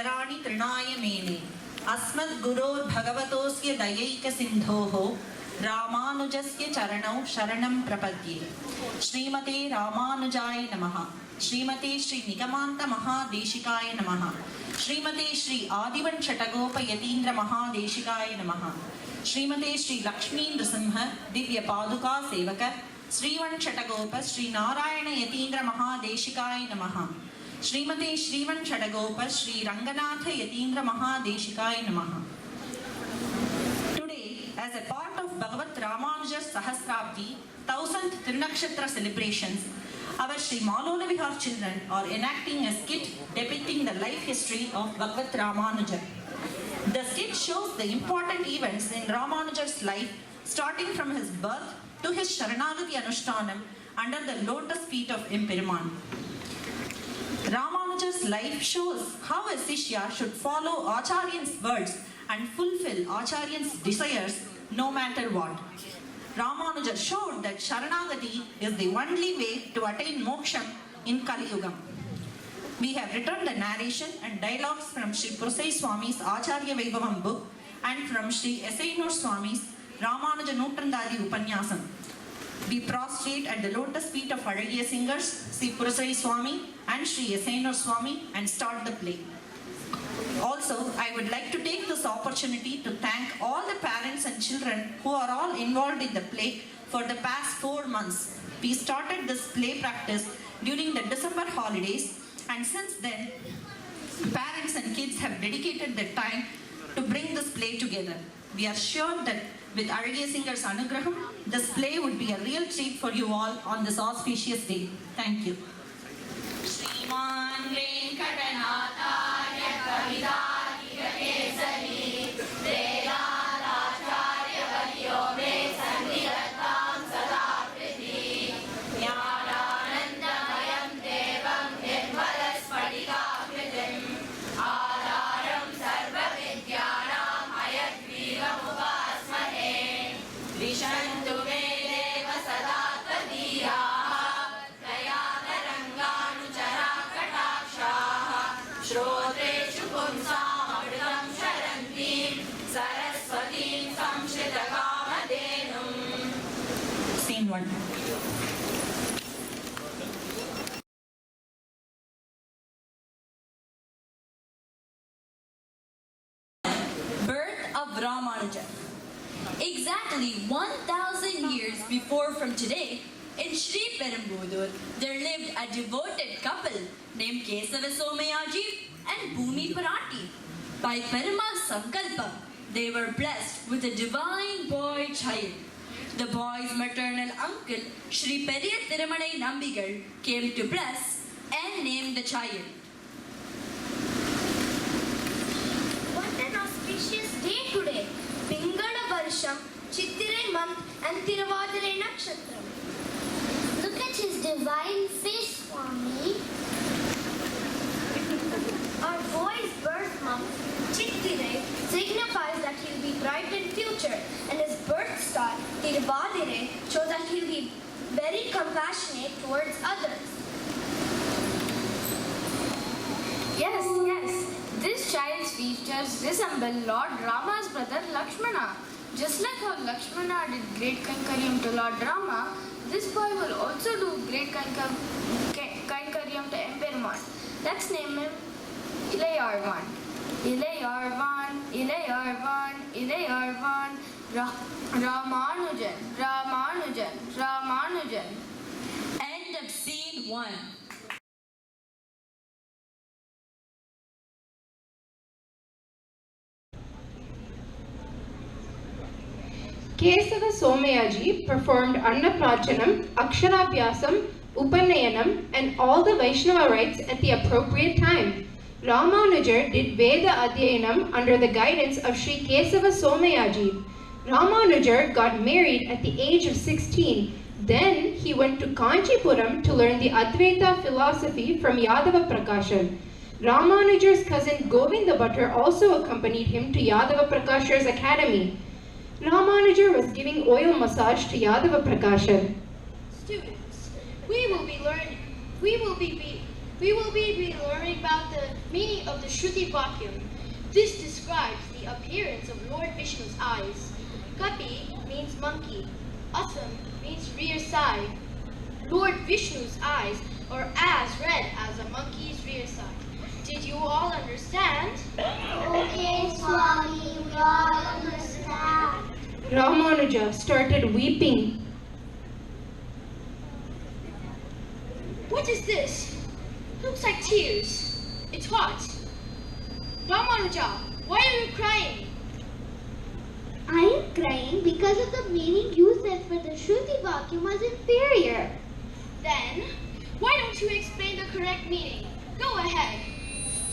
Sharani Trinaya Mene Asmad Gurur Bhagavatosya Dayika Sindhoho Ramanujasya Charanau Sharanam Prapadye Srimate Ramanujaya Namaha Srimate Shri Nigamanta Mahadeshikaya Namaha Srimate Shri Adivan Chatagopa Yatindra Mahadeshikaya Namaha Srimate Shri Lakshmi Nrisimha Divya Paduka Sevaka Srivan Chatagopa Shri Narayana Yatindra Mahadeshikaya Namaha Srimate Shrivan Chatagopa Shri Ranganatha Yatindra Mahadeshikaya Namaha. Today, as a part of Bhagavat Ramanujar Sahasrabdhi 1000th Thirunakshathiram celebrations, our Shri Malola Vihar children are enacting a skit depicting the life history of Bhagavat Ramanujar. The skit shows the important events in Ramanujar's life, starting from his birth to his Sharanagati Anushtanam under the lotus feet of Imperiman. Ramanujar's life shows how a Sishya should follow Acharya's words and fulfill Acharya's desires no matter what. Ramanuja showed that Sharanagati is the only way to attain moksha in Kali Yuga. We have written the narration and dialogues from Sri Purusai Swami's Acharya Vaibhavam book and from Sri Esainur Swami's Ramanuja Nutrandadi Upanyasam. We prostrate at the lotus feet of Azhagiya singers, Sri Purusai Swami and Sri Esainur Swami, and start the play. Also, I would like to take this opportunity to thank all the parents and children who are all involved in the play for the past 4 months. We started this play practice during the December holidays, and since then, parents and kids have dedicated their time to bring this play together. We are sure that with Azhagiya Singer's Anugraham, this play would be a real treat for you all on this auspicious day. Thank you. Scene 1. Birth of Ramanuja. Exactly 1,000 years before from today, in Sri Perumbudur, there lived a devoted couple named Kesava Somayaji and Bhumi Parati. By Perumal's Sankalpa, they were blessed with a divine boy child. The boy's maternal uncle, Sri Periya Thirumanai Nambigal, came to bless and name the child. What an auspicious day today! Pingala Varsham, Chittirai month and Thiruvaadirai Nakshatram. Look at his divine face, Swami. Our boy's birth month, Chittirai, signifies that he'll be bright in future, and his birth star, Thiruvaadirai, shows that he'll be very compassionate towards others. Yes. This child's features resemble Lord Rama's brother Lakshmana. Just like how Lakshmana did great Kankaryam to Lord Rama, this boy will also do great Kankaryam to Emperiman. Let's name him Ilayarvan. Ilayarvan, Ilayarvan, Ilayarvan, Ramanujan, Ramanujan, Ramanujan. End of scene 1. Kesava Somayaji performed Annaprachanam, Aksharabhyasam, Upanayanam and all the Vaishnava rites at the appropriate time. Ramanujar did Veda Adhyayanam under the guidance of Sri Kesava Somayaji. Ramanujar got married at the age of 16. Then he went to Kanchipuram to learn the Advaita philosophy from Yadava Prakasha. Ramanujar's cousin Govinda Bhattar also accompanied him to Yadava Prakasha's academy. Ramanujar was giving oil massage to Yadava Prakasha. Students, we will be learning about the Meaning of the Shruti Vakyam. This describes the appearance of Lord Vishnu's eyes. Kapi means monkey. Asam means rear side. Lord Vishnu's eyes are as red as a monkey's rear side. Did you all understand? Okay, Swami, we all understand. Ramanuja started weeping. What is this? Looks like tears. It's hot. Ramanuja, why are you crying? I am crying because of the meaning you said for the Shruti Vakyam was inferior. Then, why don't you explain the correct meaning? Go ahead.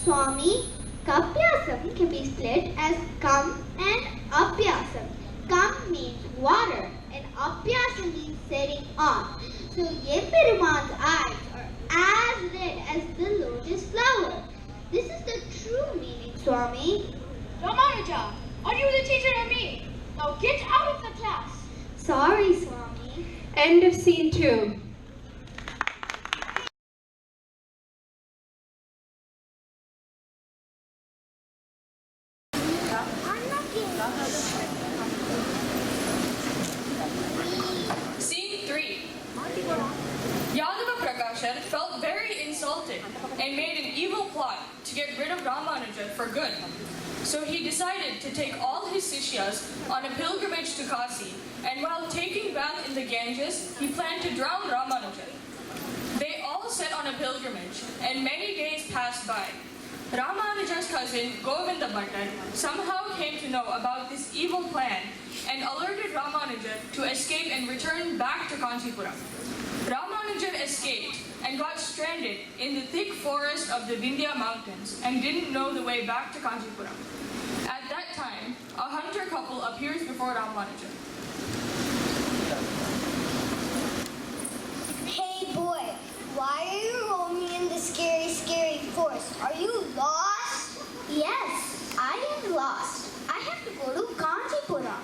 Swami, Kapyasam can be split as Kam and Apyasam. Kam means water and Apyasam means setting off. So Yemperuman's eyes are as red as the lotus flower. This is the true meaning, Swami. Ramanuja, are you the teacher or me? Now get out of the class. Sorry, Swami. End of scene 2. Scene 3. Yadava Prakashar felt very insulted and made an evil plot to get rid of Ramanuja for good. So he decided to take all his Sishyas on a pilgrimage to Kasi, and while taking bath in the Ganges, he planned to drown Ramanuja. They all set on a pilgrimage, and many days passed by. Ramanuja's cousin, Govinda Bhattar, somehow came to know about this evil plan and alerted Ramanuja to escape and return back to Kanchipuram. Ramanuja escaped and got stranded in the thick forest of the Vindhya mountains and didn't know the way back to Kanchipuram. At that time, a hunter couple appears before Ramanuja. Hey boy, why are you roaming in the scary forest? Are you lost? Yes, I am lost. I have to go to Kanchipuram.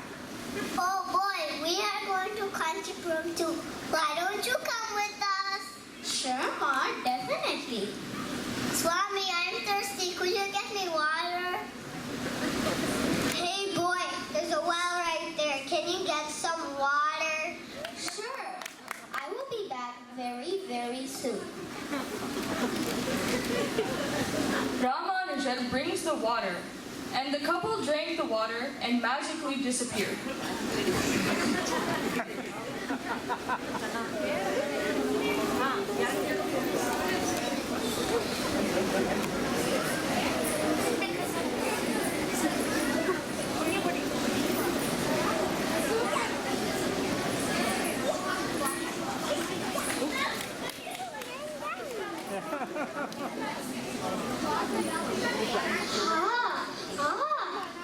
Oh boy, we are going to Kanchipuram too. Why don't you come with us? Sure, Ma, definitely. Swami, I'm thirsty. Could you get me water? Hey boy, there's a well right there. Can you get some water? Sure. I will be back very, very soon. Ramanuja brings the water, and the couple drank the water and magically disappeared.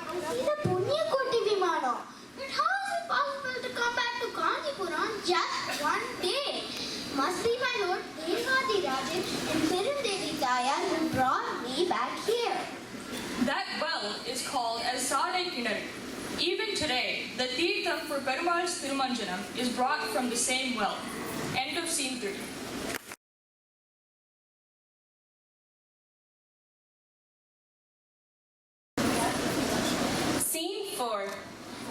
I see the Punya Koti Vimano. But how is it possible to come back to Kanchipuram just one day? Must be my Lord Devadi Rajan and Perudevi Daya who brought me back here. That well is called as Sade Kinari. Even today, the Tirtham for Perumal's Thirumanjanam is brought from the same well. End of scene 3. Scene 4.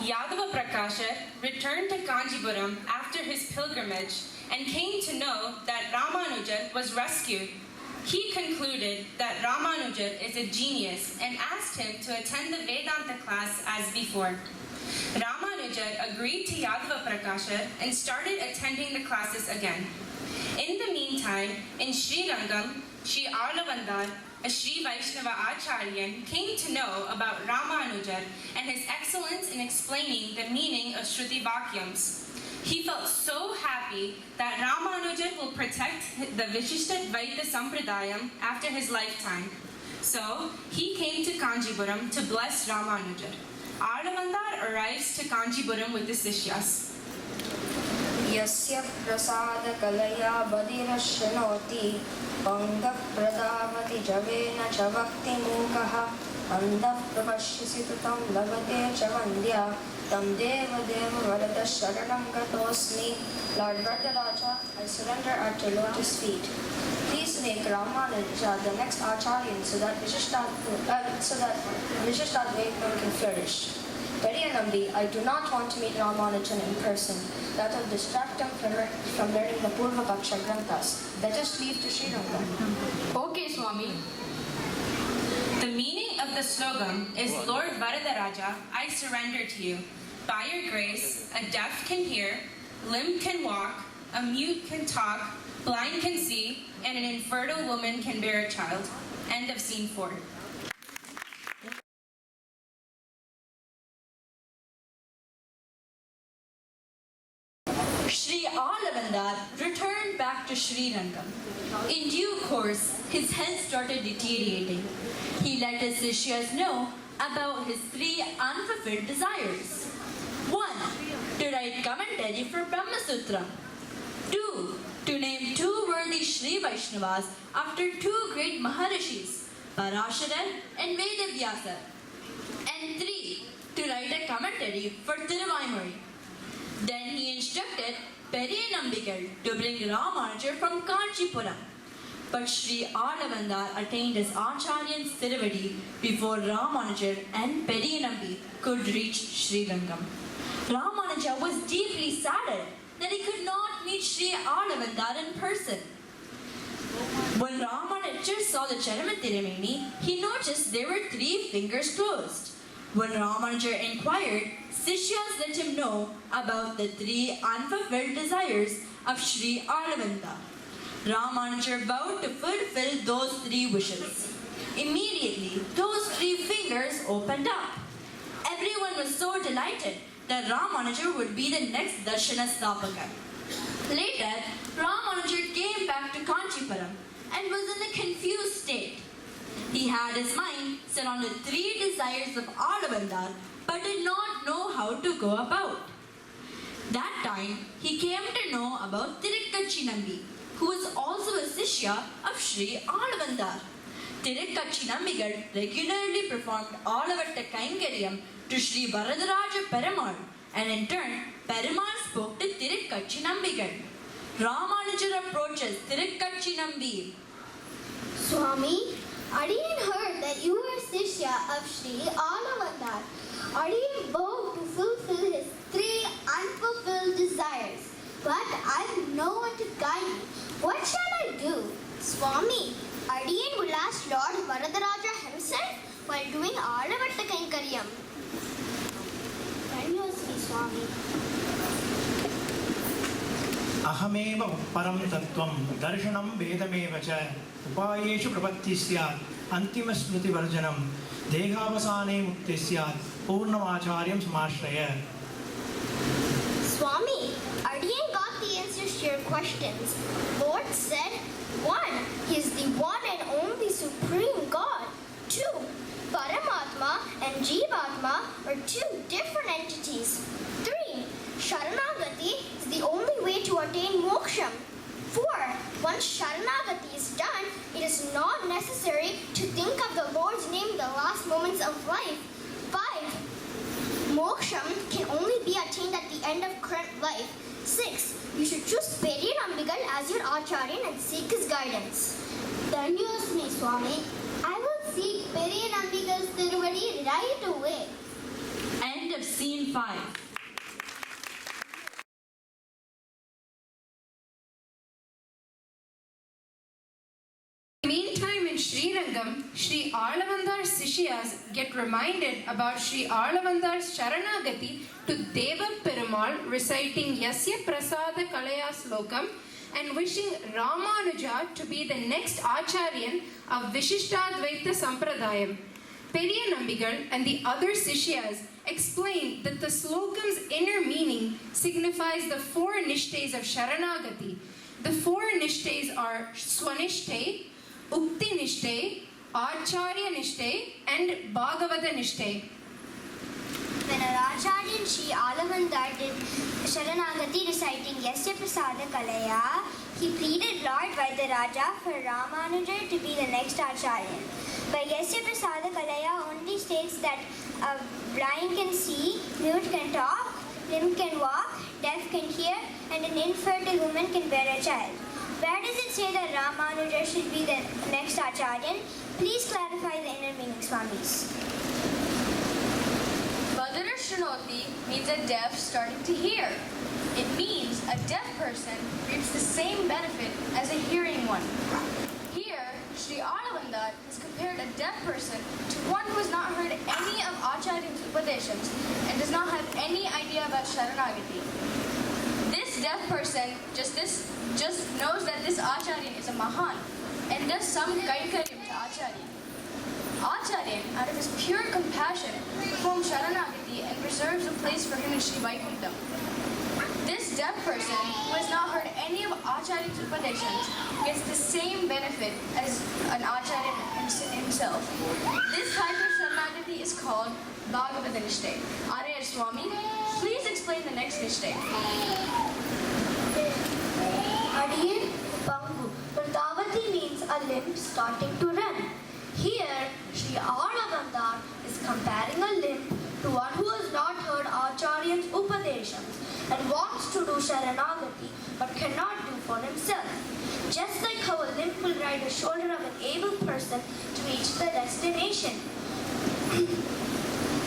Yadava Prakashar returned to Kanchipuram after his pilgrimage and came to know that Ramanuja was rescued. He concluded that Ramanuja is a genius and asked him to attend the Vedanta class as before. Ramanuja agreed to Yadava Prakashar and started attending the classes again. In the meantime, in Srirangam, Sri Arlavandar, a Sri Vaishnava Acharyan, came to know about Ramanuja and his excellence in explaining the meaning of Shruti Vakyams. He felt so happy that Ramanuja will protect the Vishishta Dvaita Sampradayam after his lifetime. So, he came to Kanchipuram to bless Ramanuja. Arlavandar arrives to Kanchipuram with the Sishyas. यस्य प्रसाद कलया बधिरश्नोति पङ्गः प्रदावति जवेन च भक्तिमूकः अन्धः प्रपश्यसि तु तं लभते च वन्द्या तं देवदेव वरद शरणं गतोऽस्मि. Lord Vardaraja, I surrender at your lotus feet. Please make Ramanuja the next Acharya so that Vishishtadvaita can flourish. Periyanambi, I do not want to meet Ramanujan in person. That will distract him from learning the Purva Paksha Granthas. Let us leave to Srirangam. Okay, Swami. The meaning of the slogan is, Lord Varadaraja, I surrender to you. By your grace, a deaf can hear, limb can walk, a mute can talk, blind can see, and an infertile woman can bear a child. End of scene 4. Sri Alavandar returned back to Srirangam. In due course, his health started deteriorating. He let his Sishyas know about his 3 unfulfilled desires. 1. To write commentary for Brahma Sutra. 2. To name 2 worthy Sri Vaishnavas after 2 great Maharishis, Parasharan and Vedavyasa. And 3. To write a commentary for Thiruvaimuri. Then he instructed Periyanambigal to bring Ramanujar from Kanchipuram. But Sri Alavandar attained his Acharyan's Tiruvadi before Ramanujar and Periyanambi could reach Srirangam. Ramanuja was deeply saddened that he could not meet Sri Alavandar in person. When Ramanuja saw the Charamatirumeni, he noticed there were 3 fingers closed. When Ramanuja inquired, Sishyas let him know about the 3 unfulfilled desires of Sri Alavandar. Ramanuja vowed to fulfill those 3 wishes. Immediately, those 3 fingers opened up. Everyone was so delighted that Ramanuja would be the next Darshana Stapaka. Later, Ramanuja came back to Kanchipuram and was in a confused state. He had his mind set on the 3 desires of Alavandar but did not know how to go about. That time, he came to know about Thirunakshathiram, who was also a Sishya of Sri Alavandar. Thirunakshathiram regularly performed Alavatta Kainkaryam to Sri Varadaraja Perumal, and in turn, Perumal spoke to Thirunakshathiram. Ramanujar approaches Thirunakshathiram. Swami, Adiyan heard that you were Sishya of Sri Alavandar. Adiyan vowed to fulfill his 3 unfulfilled desires, but I have no one to guide me. What shall I do? Swami, Adiyan will ask Lord Varadaraja himself while doing Alavatta Kainkaryam. Continuously, Swami. अहमेव परं तत्त्वं दर्शनं वेदमेव च उपायेषु प्रपत्तिः स्यात् अन्तिमस्मृतिवर्जनं देहावसाने मुक्तिः स्यात् पूर्णमाचार्यं समाश्रय. Swami, Adiyan got the answers to your questions. Lord said, 1. He is the one and only Supreme God. 2. Paramatma and Jivatma are 2 different entities. 3. Sharanagati is the only way to attain moksha. 4. Once Sharanagati is done, it is not necessary to think of the Lord's name in the last moments of life. 5. Moksha can only be attained at the end of current life. 6. You should choose Periyanambigal as your Acharya and seek his guidance. Dhanyosmi, Swami. I will seek Periyanambigal's Tiruvadi right away. End of scene 5. Meantime, in Srirangam, Sri Alavandar's Sishyas get reminded about Sri Alavandar's Sharanagati to Deva Perumal, reciting Yasya Prasada Kalaya Slokam and wishing Ramanuja to be the next Acharyan of Vishishtadvaita Sampradayam. Periyanambigal and the other Sishyas explain that the slokam's inner meaning signifies the 4 nishtes of Sharanagati. The 4 nishtes are Swanishte, Ukti Nishte, Acharya Nishte, and Bhagavata Nishte. When a Acharya Sri Alavandar did Sharanagati reciting Yasya Prasada Kalaya, he pleaded Lord Vaidaraja for Ramanuja to be the next Acharya. But Yasya Prasada Kalaya only states that a blind can see, mute can talk, limb can walk, deaf can hear, and an infertile woman can bear a child. Where does it say that Ramanuja should be the next Acharyan? Please clarify the inner meaning, Swamis. Badara Shrinoti means a deaf starting to hear. It means a deaf person reaps the same benefit as a hearing one. Here, Sri Alavandar has compared a deaf person to one who has not heard any of Acharya's Upadeshams and does not have any idea about Sharanagati. This deaf person just knows that this Acharya is a Mahan and does some Kaikaryam to Acharya. Acharya, out of his pure compassion, performs Sharanagati and reserves a place for him in Sri Vaikuntham. This deaf person who has not heard any of Acharya's Upadeshams gets the same benefit as an Acharya himself. This type of Sharanagati is called Bhagavata Nishtay. Arya Swami, please explain the next Nishtay. Adiyan Bangu. Vardavati means a limb starting to run. Here, Sri Alavandar is comparing a limb to one who has not heard Acharya's Upadeshams and wants to do Sharanagati but cannot do for himself. Just like how a limb will ride the shoulder of an able person to reach the destination.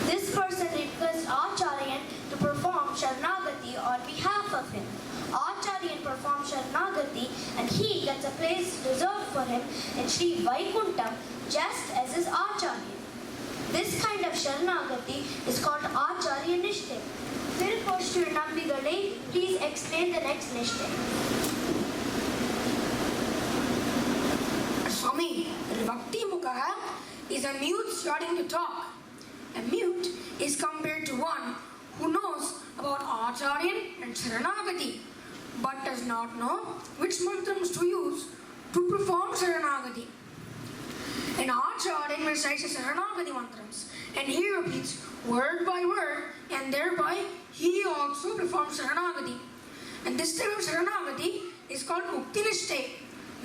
This person requests Acharya to perform Sharanagati on behalf of him. Acharya performs Sharanagati and he gets a place reserved for him in Sri Vaikuntham just as his Acharya. This kind of Sharanagati is called Acharya Nishtay. Thirunakshathiram Nambigale, please explain the next Nishtay. Swami, Bhakti Mukha is a mute starting to talk. A mute is compared to one who knows about Acharya and Sharanagati, but does not know which mantrams to use to perform Sharanagati. An Acharya recites the Sharanagati mantrams and he repeats word by word and thereby he also performs Sharanagati. And this type of Sharanagati is called Mukti Nishtay.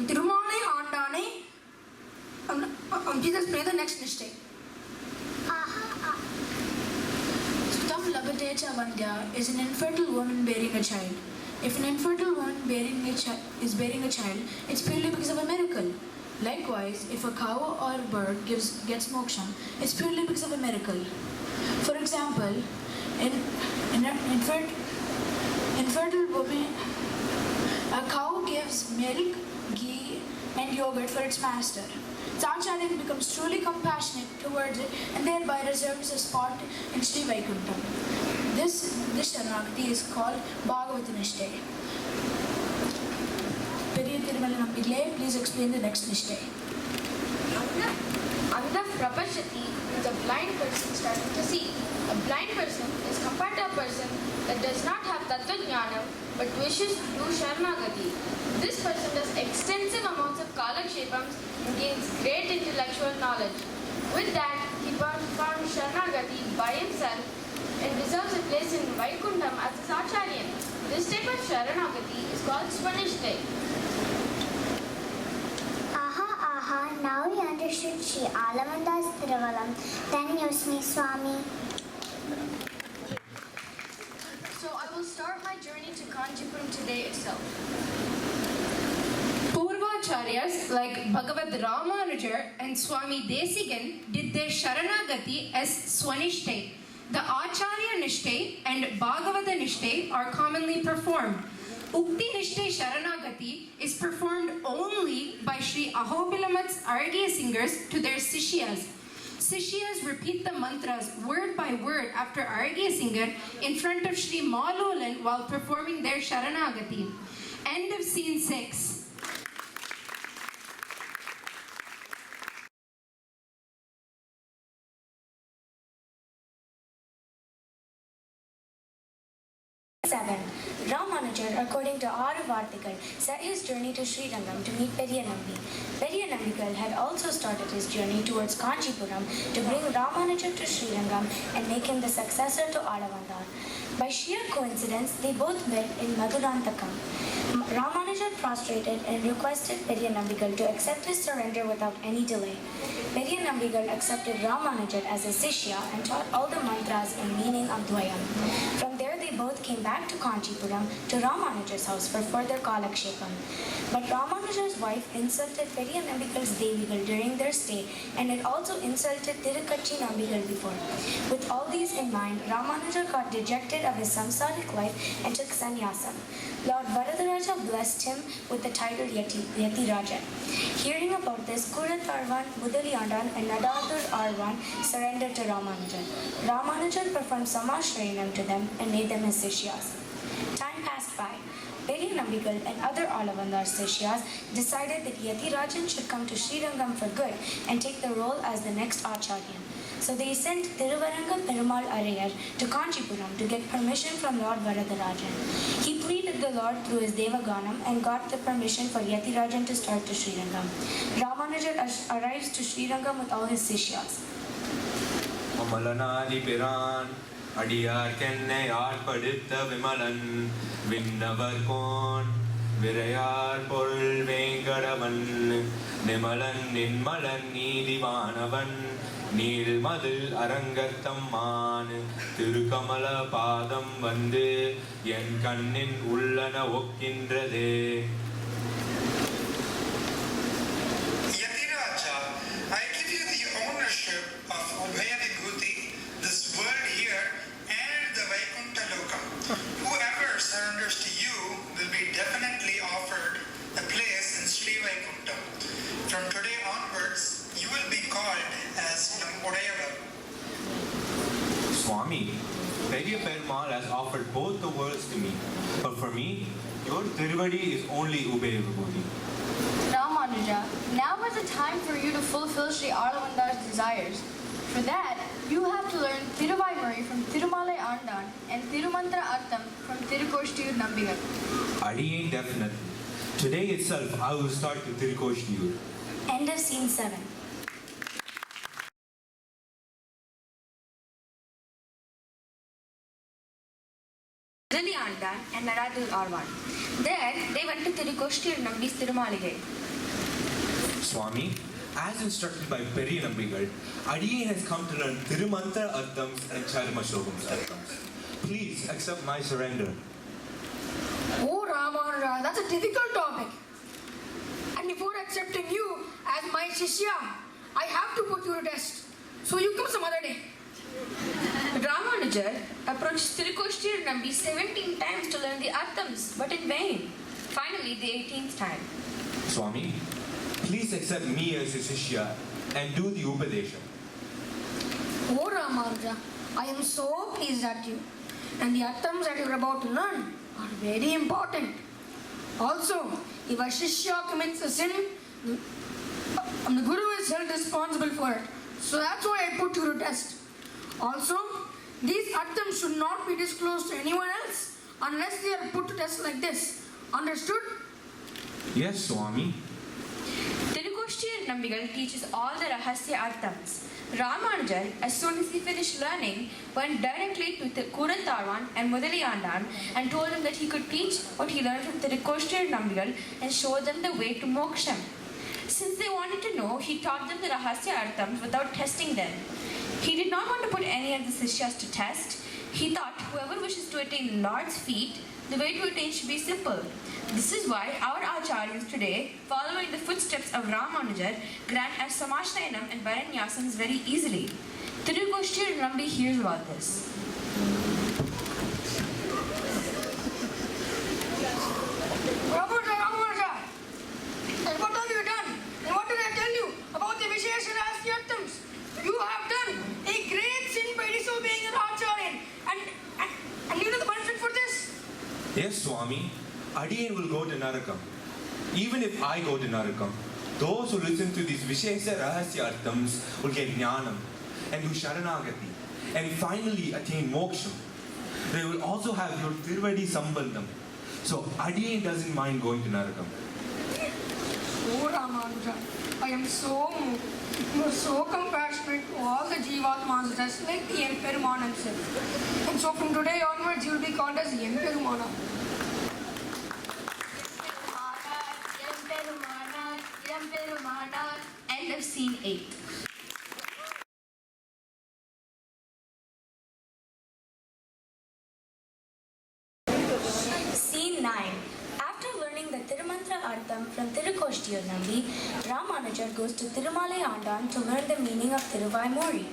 Tirumale Andane, please play the next Nishtay. Stam Lagatecha Vandya is an infertile woman bearing a child. If an infertile woman is bearing a child, it's purely because of a miracle. Likewise, if a cow or a bird gets moksha, it's purely because of a miracle. For example, in infertile woman, a cow gives milk, ghee, and yogurt for its master. Acharya becomes truly compassionate towards it and thereby reserves a spot in Sri Vaikuntham. This Sharanagati is called Bhagavata Nishtay. Please explain the next Nishtay. Anda Prapashati is a blind person starting to see. A blind person is compared to a person that does not have Tattva Jnanam but wishes to do Sharanagati. This person does extensive amounts of Kalakshepams and gains great intellectual knowledge. With that, he performs Sharanagati by himself and deserves a place in Vaikuntham as his Acharya. This type of Sharanagati is called Swanishtay. Now we understood Sri Alavandar's Thiruvalam. Then use me, Swami. So I will start my journey to Kanchipuram today itself. Purvacharyas like Bhagavad Ramanujar and Swami Desigan did their Sharanagati as Swanishtay. The Acharya Nishtay and Bhagavata Nishtay are commonly performed. Ukti Nishtay Sharanagati is performed only by Sri Ahobila Mutt's Argya singers to their Sishyas. Sishyas repeat the mantras word by word after Argya singer in front of Sri Malolan while performing their Sharanagati. End of scene 6. Ramanujar, according to Aravartikal, set his journey to Srirangam to meet Periyanambi. Periyanambigal had also started his journey towards Kanchipuram to bring Ramanujar to Srirangam and make him the successor to Alavandar. By sheer coincidence, they both met in Madurantakam. Ramanujar prostrated and requested Periyanambigal to accept his surrender without any delay. Periyanambigal Nambigal accepted Ramanujar as a Sishya and taught all the mantras and meaning of Dvayam. From there they both came back to Kanchipuram to Ramanujar's house for further Kalakshepam. But Ramanujar's wife insulted Periya Nambigal's Devigal during their stay and had also insulted Tirukachi Nambigal before. With all these in mind, Ramanujar got dejected of his samsaric life and took sannyasam. Lord Varadaraja blessed him with the title Yati Raja. Hearing about this, Kurat Arvan, Mudaliyandan and Nadadur Arvan surrendered to Ramanujan. Ramanujan performed Samashrayanam to them and made them his Sishyas. Time passed by. Periya Nambigal and other Alavandar Sishyas decided that Yati Rajan should come to Srirangam for good and take the role as the next Acharya. So they sent Thiruvaranga Perumal Arayar to Kanchipuram to get permission from Lord Varadarajan. He pleaded the Lord through his Devaganam and got the permission for Yati Rajan to start to Srirangam. Ramanujan arrives to Srirangam with all his Sishyas. Amalanadi Piran Adiyar Kenne Arpaditha Vimalan Vinnavar Virayar Pol Venkadavan Nimalan Ninmalan Nidivanavan Nilmadil Arangathamman Tirukamala Padam Vande Yen Kannin Ullana Okkindrade. Yatiraja, I give you the ownership of Ubhayavibhuti, this world here, and the Vaikuntha Lokam. Whoever surrenders to you will be definitely offered a place in Sri Vaikuntha. From today onwards, you will be called as Udayava. Swami, Periya Perumal has offered both the worlds to me, but for me, your Tiruvadi is only Ubhayavibhuti. Ramanuja, now is the time for you to fulfill Sri Aravandar's desires. For that, you have to learn Thiruvaimuri from Thirumalai Andan and Thirumantra Artham from Tirukoshtiyur Nambigal. Adiyen definitely. Today itself, I will start with Tirukoshtiyur. End of scene 7. Andan and Nadadur Arvan. There, they went to Tirukoshtiyur Nambi's Tirumaligai. Swami, as instructed by Periya Nambigal, Adiyen has come to learn Thirumantra Arthams and Charma Shlokam's Arthams. Please accept my surrender. Oh Ramanuja, that's a difficult topic. And before accepting you as my Shishya, I have to put you to test. So you come some other day. Ramanujar approached Tirukoshtiyur Nambi 17 times to learn the Arthams, but in vain. Finally, the 18th time. Swami, please accept me as your Shishya and do the Upadesha. Oh Ramanuja, I am so pleased at you. And the Arthams that you are about to learn are very important. Also, if a Shishya commits a sin, the Guru is held responsible for it. So that's why I put you to test. Also, these Arthams should not be disclosed to anyone else unless they are put to test like this. Understood? Yes, Swami. Tirukoshtiyur Nambigal teaches all the Rahasya Arthams. Ramanujar, as soon as he finished learning, went directly to Kurantarvan and Mudaliyandan and told him that he could teach what he learned from Tirukoshtiyur Nambigal and show them the way to moksham. Since they wanted to know, he taught them the Rahasya Arthams without testing them. He did not want to put any of the Sishyas to test. He thought whoever wishes to attain the Lord's feet, the way to attain should be simple. This is why our Acharyas today, following the footsteps of Ramanujar, grant us Samashrayanam and Varanyasams very easily. Tirukoshtiyur Nambi hears about this. Ramanuja, and what have you done? And what did I tell you about the Vishesha Rasyarthams? You have done a great sin by disobeying an Acharya. And you know the punishment for this? Yes, Swami. Adiyen will go to Narakam. Even if I go to Narakam, those who listen to these Vishesha Rahasya Arthams will get Jnanam and do Sharanagati and finally attain Moksha. They will also have your Tiruvadi Sambandham. So Adiyen doesn't mind going to Narakam. Oh Ramanuja, I am so moved. You are so compassionate to all the Jivatmas just like the Emperumana himself. And so from today onwards you will be called as the Emperumana. End of scene 8. Artham from Thirukoshtir Nambi, Ramanujar goes to Thirumalai Andan to learn the meaning of Thiruvaimozhi.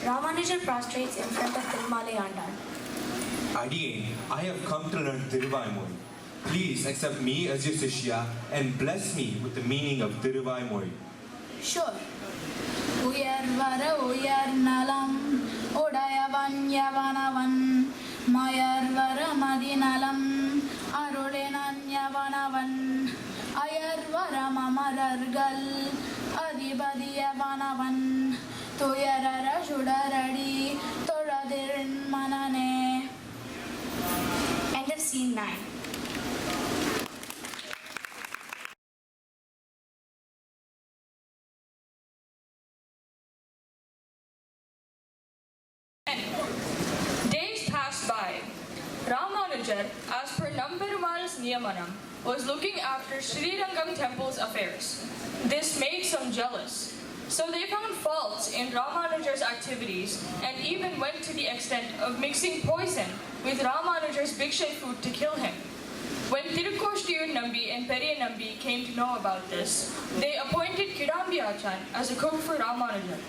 Ramanujar prostrates in front of Thirumalai Andan. Adiye, I have come to learn Thiruvaimozhi. Please accept me as your Sishya and bless me with the meaning of Thiruvaimozhi. Sure. Uyarvara uyarnalam, Odayavan yavanavan, Mayarvara madinalam, Arodenan yavanavan, Ayarvara mamarargal, Adibadi yavanavan, Tuyarara shudaradi, Toradirin manane. End of scene 9. Days passed by. Ramanujar, as per Namperumal's Niyamanam, was looking after Srirangam temple's affairs. This made some jealous. So they found faults in Ramanujar's activities and even went to the extent of mixing poison with Ramanujar's Bhiksha food to kill him. When Thirukoshtir Nambi and Periya Nambi came to know about this, they appointed Kidambi Achan as a cook for Ramanujar.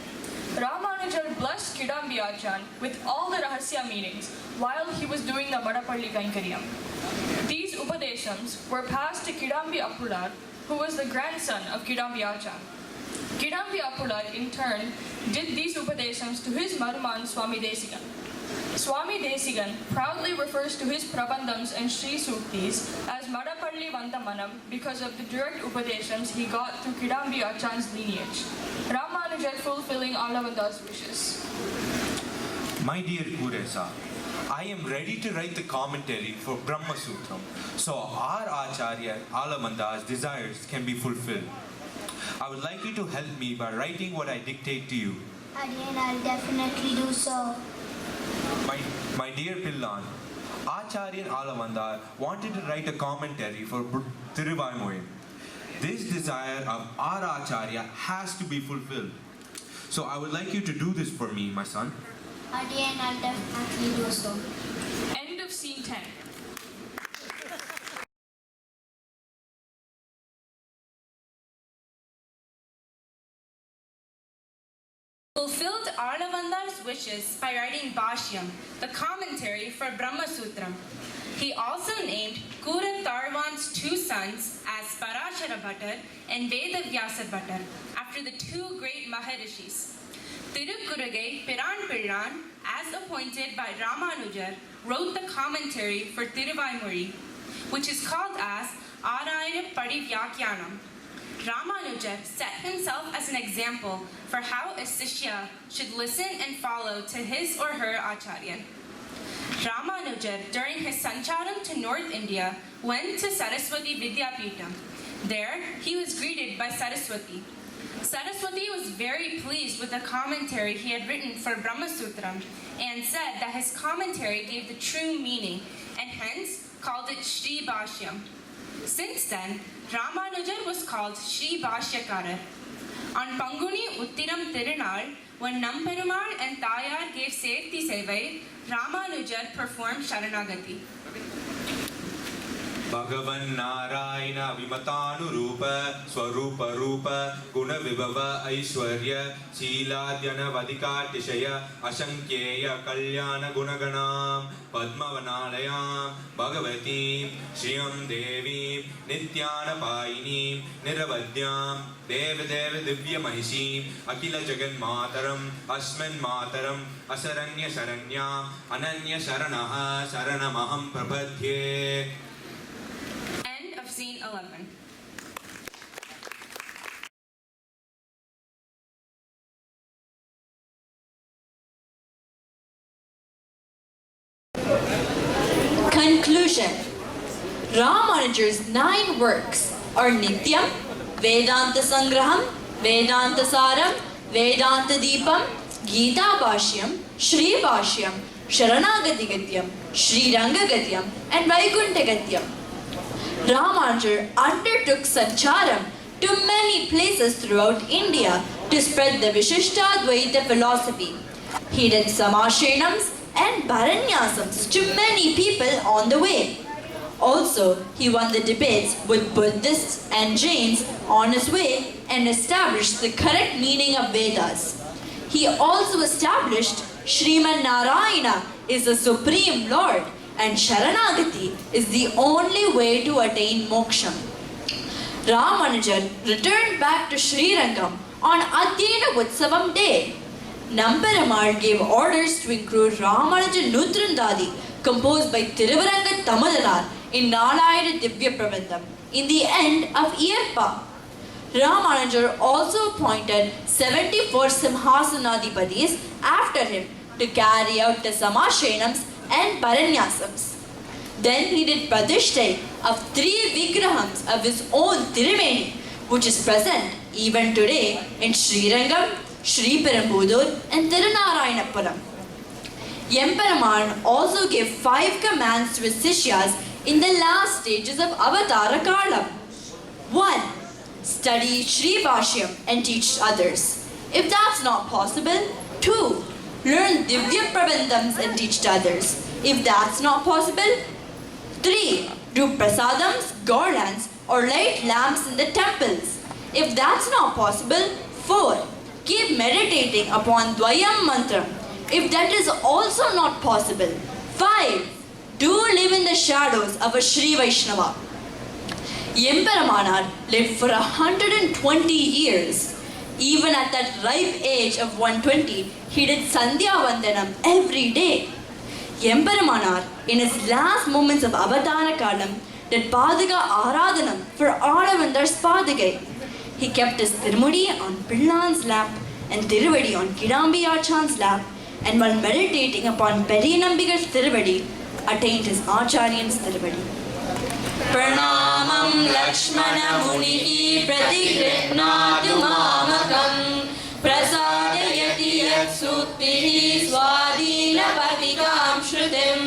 Ramanujar blessed Kidambi Achan with all the Rahasya meanings while he was doing the Madapalli Kankariyam. These Upadeshams were passed to Kidambi Appular, who was the grandson of Kidambi Achan. Kidambi Appular, in turn, did these Upadeshams to his Maruman Swami Desigan. Swami Desigan proudly refers to his Prabandhams and Sri Suktis as Madapalli Vantamanam because of the direct Upadeshams he got through Kidambi Achan's lineage. Ramanujar fulfilling Alavanda's wishes. My dear Kuresa, I am ready to write the commentary for Brahma Sutram, so our Acharya Alamanda's desires can be fulfilled. I would like you to help me by writing what I dictate to you. Again, I'll definitely do so. My dear Pillan, Acharya Alamanda wanted to write a commentary for Thiruvaimozhi. This desire of our Acharya has to be fulfilled. So I would like you to do this for me, my son. Again, I'll definitely do so. End of scene 10. Fulfilled Alavandar's wishes by writing Bhashyam, the commentary for Brahma Sutram. He also named Kuratarwan's two sons as Parashara Bhattar and Vedavyasa Bhattar after the two great Maharishis. Tirukkurugai Piran Pillan, as appointed by Ramanujar, wrote the commentary for Thiruvaimozhi, which is called as Arayana Parivyakyanam. Ramanujar set himself as an example for how a Sishya should listen and follow to his or her Acharya. Ramanujar, during his sancharam to North India, went to Saraswati Vidyapeetham. There, he was greeted by Saraswati. Saraswati was very pleased with the commentary he had written for Brahma Sutram and said that his commentary gave the true meaning and hence called it Shri Bhashyam. Since then, Ramanujar was called Shri Bhashyakara. On Panguni Uttiram Tirunal, when Namperumal and Tayar gave Sevti Sevai, Ramanujar performed Sharanagati. Bhagavan Narayana Vimatanu Rupa Swarupa Rupa Guna Vibhava Aishwarya Sheeladhyana Vadika Tishaya Ashankyeya Kalyana Gunaganam Padmavanalayam Bhagavatim Shriyam Devim Nityana Payini Niravadhyam Devadeva Divya Mahishim Akila Jagan Mataram Asman Mataram Asaranya Saranya Ananya Saranaha Saranamaham Prabhadhye. End of scene 11. Conclusion. Ramanujar's 9 works are Nityam, Vedanta Sangraham, Vedanta Saram, Vedanta Deepam, Gita Bhashyam, Shri Bhashyam, Sharanagati Gatyam, Shri Rangagatyam, and Vaikuntha Gatyam. Ramanujar undertook sancharam to many places throughout India to spread the Vishishtadvaita philosophy. He did samashenams and paranyasams to many people on the way. Also, he won the debates with Buddhists and Jains on his way and established the correct meaning of Vedas. He also established Sriman Narayana is the Supreme Lord and Sharanagati is the only way to attain moksha. Ramanujan returned back to Srirangam on Adhyayana Utsavam day. Namperamal gave orders to include Ramanujan Nutrandadi composed by Thiruvaranga Tamadanar in Nalayana Divya Prabandham in the end of Iyarpa. Ramanujar also appointed 74 Simhasanadipadis after him to carry out the Samashenams and Paranyasams. Then he did Pradishtai of 3 Vigrahams of his own Tirumeni, which is present even today in Srirangam, Sri Perumbudur and Tirunarayanapuram. Yemperaman also gave 5 commands to his Sishyas in the last stages of Avatara Kalam. 1. Study Sri Bhashyam and teach others. If that's not possible, 2. Learn Divya Prabandhams and teach to others. If that's not possible, 3. Do prasadams, garlands or light lamps in the temples. If that's not possible, 4. Keep meditating upon Dvayam mantra. If that is also not possible, 5. Do live in the shadows of a Sri Vaishnava. Yemperamanar lived for 120 years. Even at that ripe age of 120, he did Sandhya Vandanam every day. Yemperamanar, in his last moments of Avatara Kalam, did Padaga Aradhanam for Alavandar's Padagai. He kept his Tirumudi on Pillan's lap and Tiruvadi on Kidambi Achan's lap, and while meditating upon Periyanambigar's Tiruvadi, attained his Acharyan's Tiruvadi. Pranamam Lakshmana Munihi Pratigritnatu Mamakam Prasadayati Yat Suktihi Swadhina Patikam Shrutim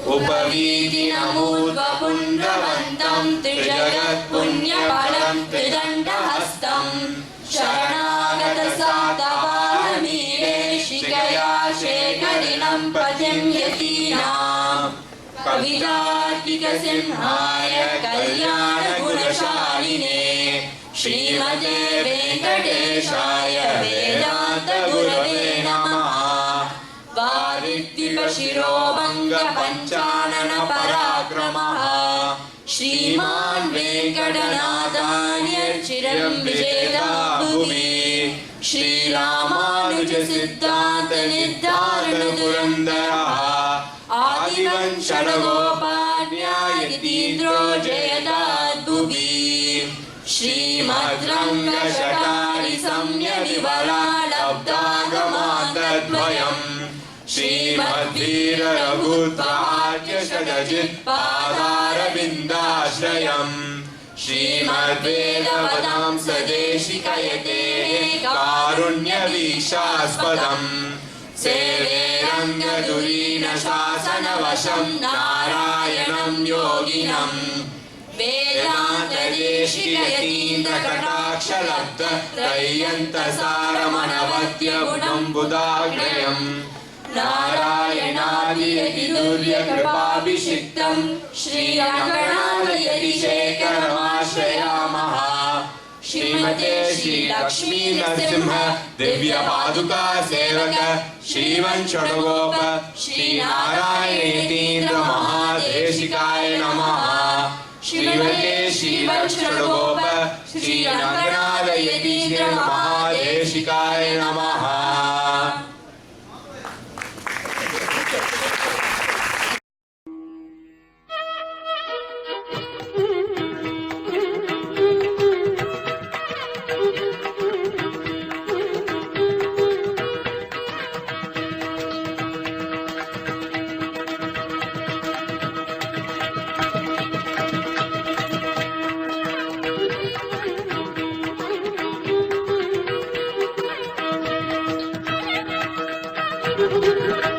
Upaviti Namudva Pundravantam Trijagat Punya Palam Tridandahastam Sharanagata Sattavahamire Shikaya Shekarinam Patim Yatinam Kavidatika Simhaya Kalyana Gunashaline Srimate Venkateshaya Vedanta Gurave Namaha Varidvipa Shirobanga Panchanana Parakramaha Shriman Venkatanadanya Chiram Vijeta Bhuvi Shri Ramanuja Siddhanta Niddharana Purandara Adivan Shadagopadnya Yatindro Jayadad Bhuvi Srimad Ranga Shatari Samya Vivala Labdhagamatadvayam Srimad Veera Raghutvahatya Shadajit Padara Vindashrayam Srimad Vedavadam Sadeshikayate Karunya Vishaspadam Seve Ranga Durina Shasana Vasham Narayanam Yoginam Vedanta Deshikayatindra Katakshalabda Trayanta Saramanavathya Gunam Buddhagrayam Narayanadi Yadidurya Kripabhishiktam Shri Ranganatha Yadishekaram Ashrayamaha Shrimate Shri Lakshmi Narasimha Divya Paduka Sevaka Shri Vanshadagopa Shri Narayana Mahadeshikaya Namaha Shrimate Shri Vanshadagopa Shri Ranganatha Yadishekaram Mahadeshikaya Namaha. Thank you.